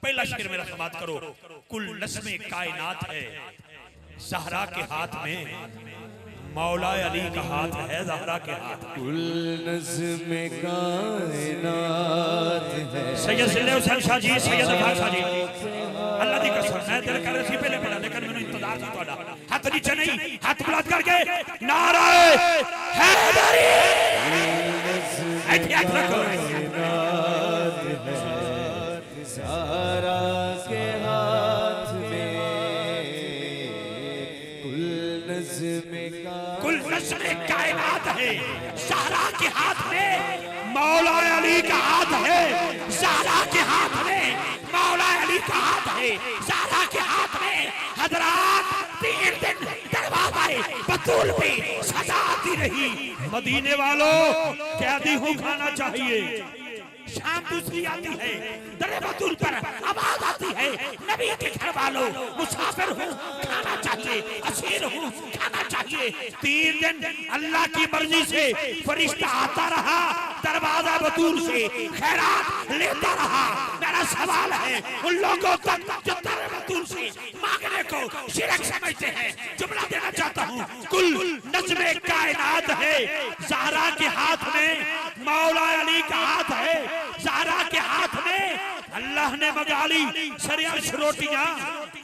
पहला शेर मेरा समाप्त करो। कुल नस्मे कायनात है ज़हरा के हाथ में, मौला अली का हाथ है ज़हरा के हाथ में। कुल नस्मे कायनात है। सैयद जिले हुसैन शाह जी, सैयद अफाक शाह जी, अल्लाह दी कसम मैं दिल कर रही पहले पढ़ा, लेकिन मैंने इंतजार था ਤੁਹਾਡਾ। हाथ नीचे नहीं, हाथ बुलंद करके नारा हैदरी ऐसे हाथ रखो। ज़हरा के हाथ में कुल नस्मे कायनात है ज़हरा के हाथ में, मौला अली का हाथ है ज़हरा के हाथ में, मौला अली का हाथ है ज़हरा के हाथ में। हज़रात 3 दिन दरवाज़ा बतूल पे सजा आती रही। मदीने वालों कैदी हूँ खाना चाहिए। शाम दूसरी आती है, दर बतूल पर आवाज आती है, नबी के घर वालों मुसाफिर हूँ खाना चाहिए, असीर हूँ खाना चाहिए। 3 दिन अल्लाह की मर्जी से फरिश्ता आता रहा, दरवाजा बतूल से खैरात लेता रहा। मेरा सवाल है उन लोगों तक जो दर बतूल से मांगने को शिरक समझते हैं, जुमला देना चाहता हूँ। कुल नस्मे कायनात है ज़हरा के हाथ में, मौला अली का हाथ है ज़हरा के हाथ में। अल्लाह ने मंगा ली सरियाश रोटियां,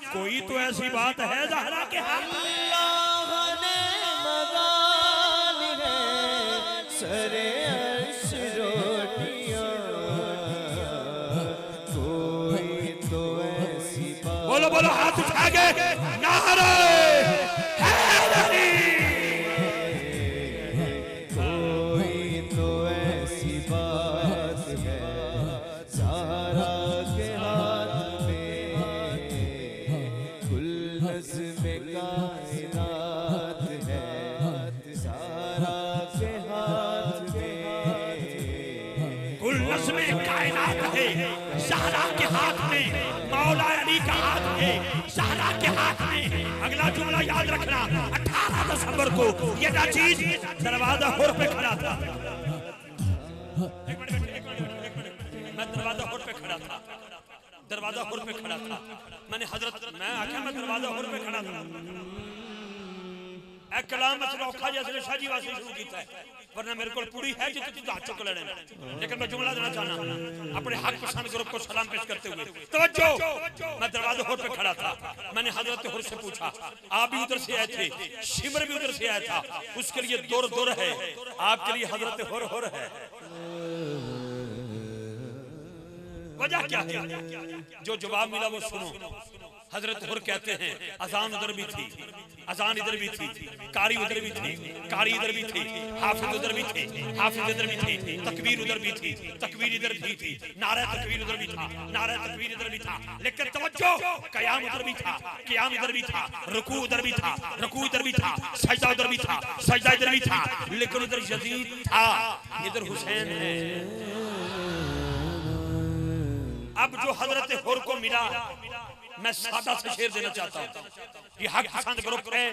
कोई तो ऐसी बात है ज़हरा के हाथ में। अल्लाह ने मंगा ली है सरियाश रोटियां, कोई तो ऐसी बात। बोलो बोलो हाथ उठा के नारे हैदरी। कोई तो ऐसी बात है ज़हरा के हाथ में। कुल नस्मे कायनात है ज़हरा के हाथ में। कुल नस्मे कायनात है ज़हरा के हाथ में, मौला अली का हाथ है ज़हरा के हाथ में। अगला जुमला याद रखना, 18 दिसंबर को ये नाचीज दरवाजा होर पे खड़ा था। मैं दरवाजा होर पे खड़ा था, दरवाजा होर पे खड़ा था। मैंने हजरत मैं आख्या मैं दरवाजा होर पे खड़ा था। ए कलाम मसला औखा जैसे शाह जी वास्ते शुरू किया है, वरना मेरे को पूरी है जितने तू हाथ चुक लेने। लेकिन मैं जुमला देना चाहना अपने हक पसंद ग्रुप को सलाम पेश करते हुए। तवज्जो, मैं दरवाजे होर पे खड़ा था। मैंने हजरत हुर से पूछा, आप भी उधर से आए थे, शिमर भी उधर से आया था, उसके लिए दुर दुर है, आपके लिए हजरत हुर है। वजह क्या है? जो जवाब मिला वो सुनो। हजरत हुर कहते हैं अजान उधर भी थी, अजान इधर भी थी, कारी उधर भी थी, कारी इधर भी थी, हाफिज उधर भी थे, हाफिज इधर भी थी, तकबीर उधर भी थी, तकबीर इधर भी थी, नारा तकबीर उधर भी था, नारा तकबीर इधर भी था। लेकिन तवज्जो, कयाम उधर भी था, कयाम इधर भी था, रुकू उधर भी था, रुकू इधर भी था, सजदा उधर भी था, सजदा इधर भी था। लेकिन उधर यजीद था, इधर हुसैन है। अब जो हजरत हुर को मिला, मैं सादा से शेर देना चाहता हूं। ये हक पसंद ग्रुप है,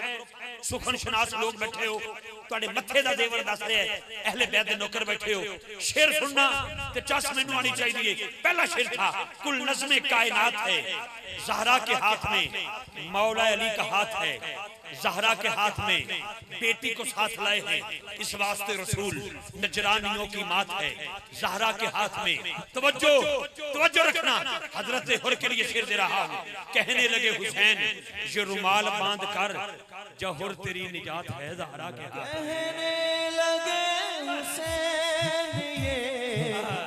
सुखन शनास लोग बैठे हो, ਤੁਹਾਡੇ मथे ਦਾ देवर दस रहे हैं, अहले बैत दे नौकर बैठे हो। शेर सुनना ते चस मैनू आनी चाहिए। पहला शेर था कुल नज़्मे कायनात है ज़हरा के हाथ में, मौला अली का हाथ है ज़हरा के हाथ में। बेटी को साथ लाए हैं इस वास्ते रसूल, नजरानियों की मात है ज़हरा के हाथ में। तवज्जो तवज्जो रखना, हजरत हुर के लिए शेर दे रहा हूं। कहने लगे हुसैन ये रुमाल बांध कर, जहुर तेरी निजात है ज़हरा के हाथ। कहने लगे हुसैन ये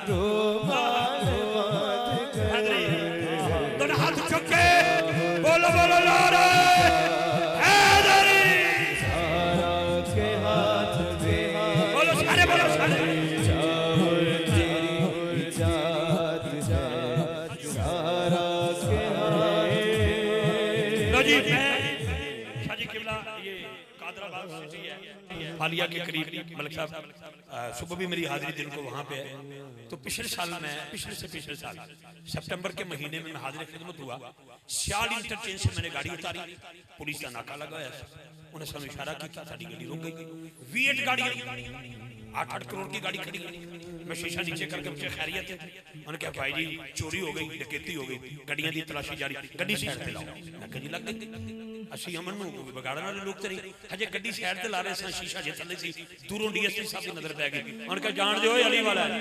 रुमाल बांध कर। दोनों हाथ चुक के बोलो बोलो नारे हैदरी। ज़हरा के हाथ में, बोलो सारे बोलो सारे। जहुर तेरी निजात है ज़हरा के हाथ में। लो जी, मैं शाह जी किबला ये कादराबाद सिटी है, हालिया के करीब मलिक साहब सुबह भी मेरी हाजिरी दिन को वहाँ पे है। तो पिछले साल मैं पिछले साल सितंबर के महीने में मैं हाजिर खिदमत हुआ। सियाल इंटरचेंज से मैंने गाड़ी उतारी, पुलिस का नाका लगाया, उन्हें सानू इशारा किया, साडी गाड़ी रुक गई। V8 गाड़ी 8-8 करोड़ की गाड़ी खड़ी है। मैं शीशा नीचे करके मुझे खैरियत है, उन्होंने कहा भाई जी चोरी हो गई, डकैती हो गई, गड्डियां की तलाशी जारी, गड्डी साइड पे लाओ। मैं कहा जी लग गई, ਅਸੀਂ ਅਮਨ ਨੂੰ ਵਿਗਾੜਨ ਵਾਲੇ ਲੋਕ ਤੇ ਨਹੀਂ, ਹਜੇ ਗੱਡੀ ਸਾਈਡ ਤੇ ਲਾ ਰਹੇ ਸਾਂ, ਸ਼ੀਸ਼ਾ ਜੇ ਥੱਲੇ ਸੀ, ਦੂਰੋਂ ਡੀਐਸਪੀ ਸਾਹਿਬ ਦੀ ਨਜ਼ਰ ਪੈ ਗਈ। ਉਹਨਾਂ ਕਹਾ ਜਾਣ ਦਿਓ ਅਲੀ ਵਾਲਾ ਹੈ।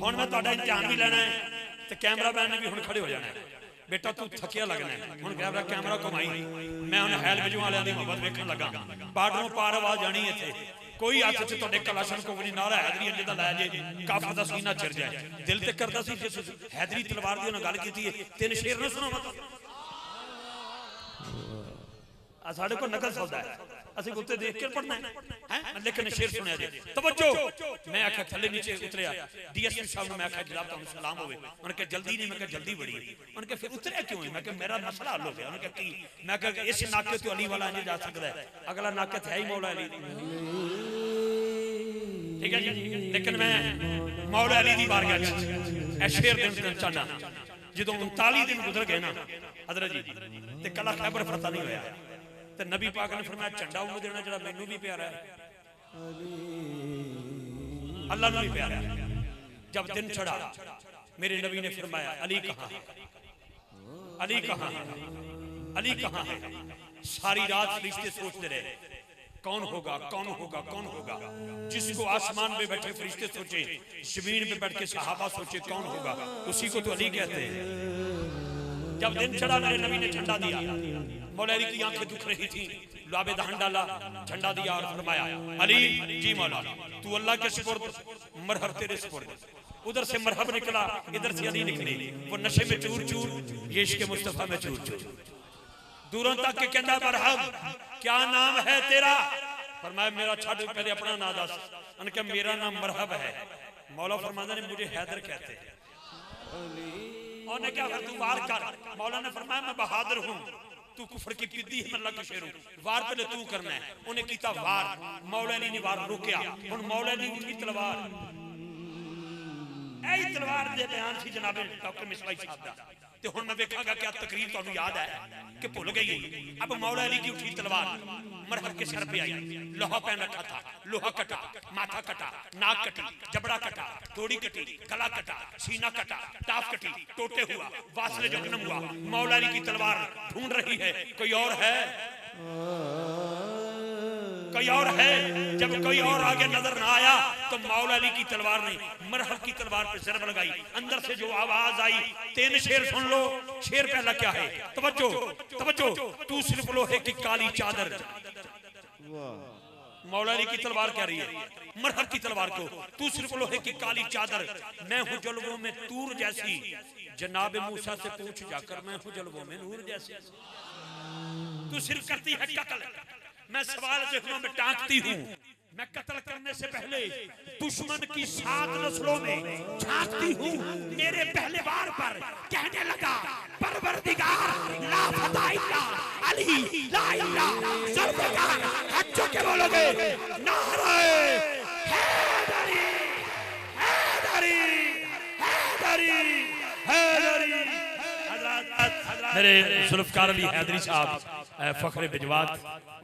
ਹੁਣ ਮੈਂ ਤੁਹਾਡਾ ਇਮਤਿਹਾਨ ਵੀ ਲੈਣਾ ਹੈ ਤੇ ਕੈਮਰਾਮੈਨ ਨੇ ਵੀ ਹੁਣ ਖੜੇ ਹੋ ਜਾਣਾ ਹੈ। बेटा तू थकिया लगना है, हुण कैमरा कैमरा घुमाई, मैं हुण हैल विजू वालियां दी मोहब्बत वेखण लगा। बार्डरों पार आवाज आनी इत्थे, कोई हथ च तुहाडे कलाशनकोव नहीं, नारा हैदरी जिहदा लै जे काफर दा सीना चिर जाए। दिल ते करदा सी जिस हैदरी तलवार दी उन्हां गल कीती है, 3 शेर ना सुणावां। आ साडे कोल नकल सौदा है, ਅਸੀਂ ਉੱਤੇ ਦੇਖ ਕੇ ਪੜਨਾ ਹੈ ਲੇਕਿਨ ਸ਼ੇਰ ਸੁਣਿਆ ਜੇ ਤਵੱਜੋ। ਮੈਂ ਆਖਿਆ ਥੱਲੇ ਨੀਚੇ ਉਤਰਿਆ, ਡੀਐਸਪੀ ਸਾਹਿਬ ਨੂੰ ਮੈਂ ਆਖਿਆ ਜਨਾਬ ਤੁਹਾਨੂੰ ਸਲਾਮ ਹੋਵੇ। ਉਹਨਾਂ ਕਿਹਾ ਜਲਦੀ ਨਹੀਂ, ਮੈਂ ਕਿਹਾ ਜਲਦੀ ਬੜੀ ਹੈ। ਉਹਨਾਂ ਕਿਹਾ ਫਿਰ ਉਤਰਿਆ ਕਿਉਂ ਹੈ? ਮੈਂ ਕਿਹਾ ਮੇਰਾ ਮਸਲਾ ਹੱਲ ਹੋ ਗਿਆ। ਉਹਨਾਂ ਕਿਹਾ ਕੀ? ਮੈਂ ਕਿਹਾ ਇਸ ਨਾਕੇ ਤੋਂ ਅਲੀ ਵਾਲਾ ਨਹੀਂ ਜਾ ਸਕਦਾ ਹੈ, ਅਗਲਾ ਨਾਕਾ ਹੈ ਹੀ ਮੌਲਾ ਅਲੀ। ਠੀਕ ਹੈ ਜੀ, ਲੇਕਿਨ ਮੈਂ ਮੌਲਾ ਅਲੀ ਦੀ ਬਾਰਗਾਹ ਚ ਇਹ ਸ਼ੇਰ ਦੇਣਾ ਚਾਹਨਾ। ਜਦੋਂ 39 ਦਿਨ ਗੁਜ਼ਰ ਗਏ ਨਾ ਹਜ਼ਰਤ ਜੀ ਤੇ ਕਲਾ ਖੈਬਰ ਫਤਹ ਨਹੀਂ ਹੋਇਆ, तो नबी पाक ने फरमाया झंडा उन्हें देना जो मैनू भी प्यारा है, अल्लाह भी प्यारा है। जब दिन चढ़ा मेरे नबी ने फरमाया अली कहाँ है, अली कहाँ है, अली कहाँ है। सारी रात फरिश्ते सोचते रहे कौन होगा, कौन होगा, कौन होगा। जिसको आसमान में बैठे फरिश्ते सोचे, जमीन पे बैठ के सहाबा सोचे कौन होगा, उसी को तो अली कहते हैं। जब दिन चढ़ा मेरे नबी ने झंडा दिया, मौला अली की आंखें दुख रही थी, लाबे दहन डाला, झंडा दिया और फरमाया अली जी मौला तू अल्लाह के सुपुर्द, मरहब तेरे सुपुर्द। उधर से मरहब निकला, इधर से अली निकले, वो नशे में चूर चूर, ये इश्क़ मुस्तफा में चूर चूर। दूरों तक के कहता मरहब क्या नाम है तेरा? फरमाया मेरा छाड़ पहले अपना नाम दस। उनका मेरा नाम मरहब है। मौला फरमाता ने मुझे हैदर कहते हैं। उन्होंने क्या तू वार कर। मौला ने फरमाया मैं बहादुर हूँ, तू कुफर की पिद्दी है, मैं अल्लाह का शेर हूं, वार पहले तू करना है। उन्हें कीता वार, मौला अली ने वार रोकया। हुण मौला अली उठी तलवार, ऐ तलवार दे बयान सी जनाब डॉक्टर मिसबाई साहब दा। ते हुण मैं वेखांगा क्या तकरीर तुहानू याद है कि भुल गई है। अब मौला अली की उठी तलवार मरहब के सर पे आई, लोहा पहन रखा था, लोहा कटा, माथा कटा, नाक कटी, जबड़ा कटा, तोड़ी कटी, गला कटा, सीना कटा, टाफ कटी, टोटे हुआ, वासले जख्म हुआ। मौला अली की तलवार ढूंढ रही है, कोई और है, कोई और है। जब कोई और आगे नजर ना आया तो मौला अली की तलवार ने मरहब की तलवार पर ज़रब लगाई। अंदर से जो आवाज आई 3 शेर सुन लो। शेर पहला क्या है? तवज्जो तवज्जो। तू सिर्फ लोहे की काली चादर। मौला अली की तलवार कह रही है मरहब की तलवार को, तू सिर्फ लोहे की काली चादर, मैं हूं जलवों में तूर जैसी। जनाब मूसा से पूछ जाकर, मैं हूं जलवों में नूर जैसी। तू सिर्फ करती है कत्ल, मैं सवाल जख्मों में टांकती हूँ। मैं कत्ल करने से पहले दुश्मन की 7 नस्लों में झांकती हूँ। मेरे पहले वार पर कहने लगा परवरदिगार ला फता इल्ला अली ला इल्ला ज़ुल्फ़िकार। हज के बोलोगे नारे हैदरी हैदरी हैदरी हैदरी। मेरे ज़ुल्फ़िकार अली हैदरी साहब फ़ख्र बिजवात,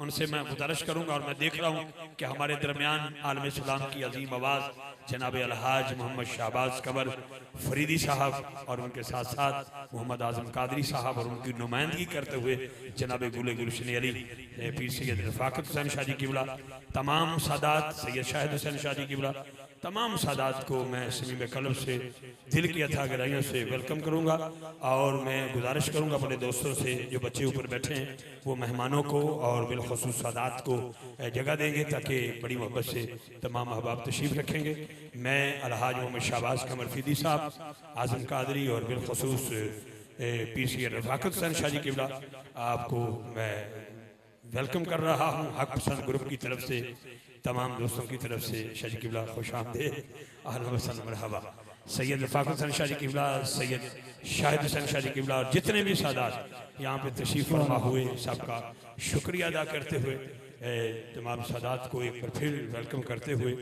उनसे मैं गुजारिश करूंगा और मैं देख रहा हूं कि हमारे दरमियान आलम इस्लाम की अजीम आवाज़ जनाब अलहाज मोहम्मद शहबाज कमर फरीदी साहब और उनके साथ साथ मोहम्मद आज़म कादरी साहब और उनकी नुमाइंदगी करते हुए जनाब गुले गुलशन अली पीर सैयद रफ़ाकत हुसैन शाह जी क़िबला, तमाम सादात सैयद शाहिद हुसैन शाह जी क़िबला, तमाम सादात को मैं समीम कल्ब से दिल की अथा गहराइयों से वेलकम करूँगा। और मैं गुजारिश करूँगा अपने दोस्तों से जो बच्चे ऊपर बैठे हैं वो मेहमानों को और बिलखुसूस सादात को जगह देंगे ताकि बड़ी मोहब्बत से तमाम अहबाब तशरीफ़ रखेंगे। मैं अलहाज मोहम्मद शहबाज कमर फरीदी साहब, आज़म कादरी और बिलखुसूस पीर सैयद रफ़ाकत हुसैन शाह जी क़िबला आपको मैं वेलकम कर रहा हूँ। हक पसंद ग्रुप की तरफ से तमाम दोस्तों की तरफ से शाह जी क़िबला खुश आमदीद, अहलन व सहलन मरहबा। सैयद रफ़ाकत हुसैन शाह जी क़िबला, सैयद शाहिद हुसैन शाह जी क़िबला और जितने भी सादात यहाँ पे तशरीफ़ फरमा हुए सबका शुक्रिया अदा करते हुए तमाम सादात को एक बार फिर वेलकम करते हुए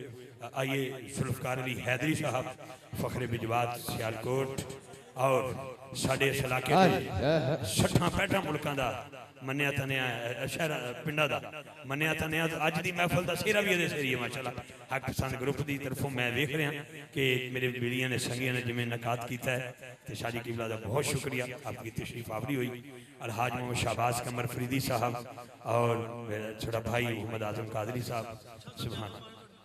आइए ज़ुल्फ़िकार अली हैदरी साहब फ़ख्र बिजवात सियालकोट और साढ़े इस इलाके के 60-65 मुल्कों का मन्निया तनिया शहर पिंडा दा मन्निया तनिया अज दी महफिल दा सेहरा भी ये सेहरी है माशाअल्लाह। हक पसंद ग्रुप की तरफों मैं देख रहा कि मेरे बेलियां ने संगियां ने जिमें नकात किया है तो शादी किबला का बहुत शुक्रिया, आपकी तशरीफ आवरी हुई। अलहाज मोहम्मद शाहबाज कमर फरीदी साहब और छोटा भाई मोहम्मद आजम कादरी साहब, सुभान अल्लाह।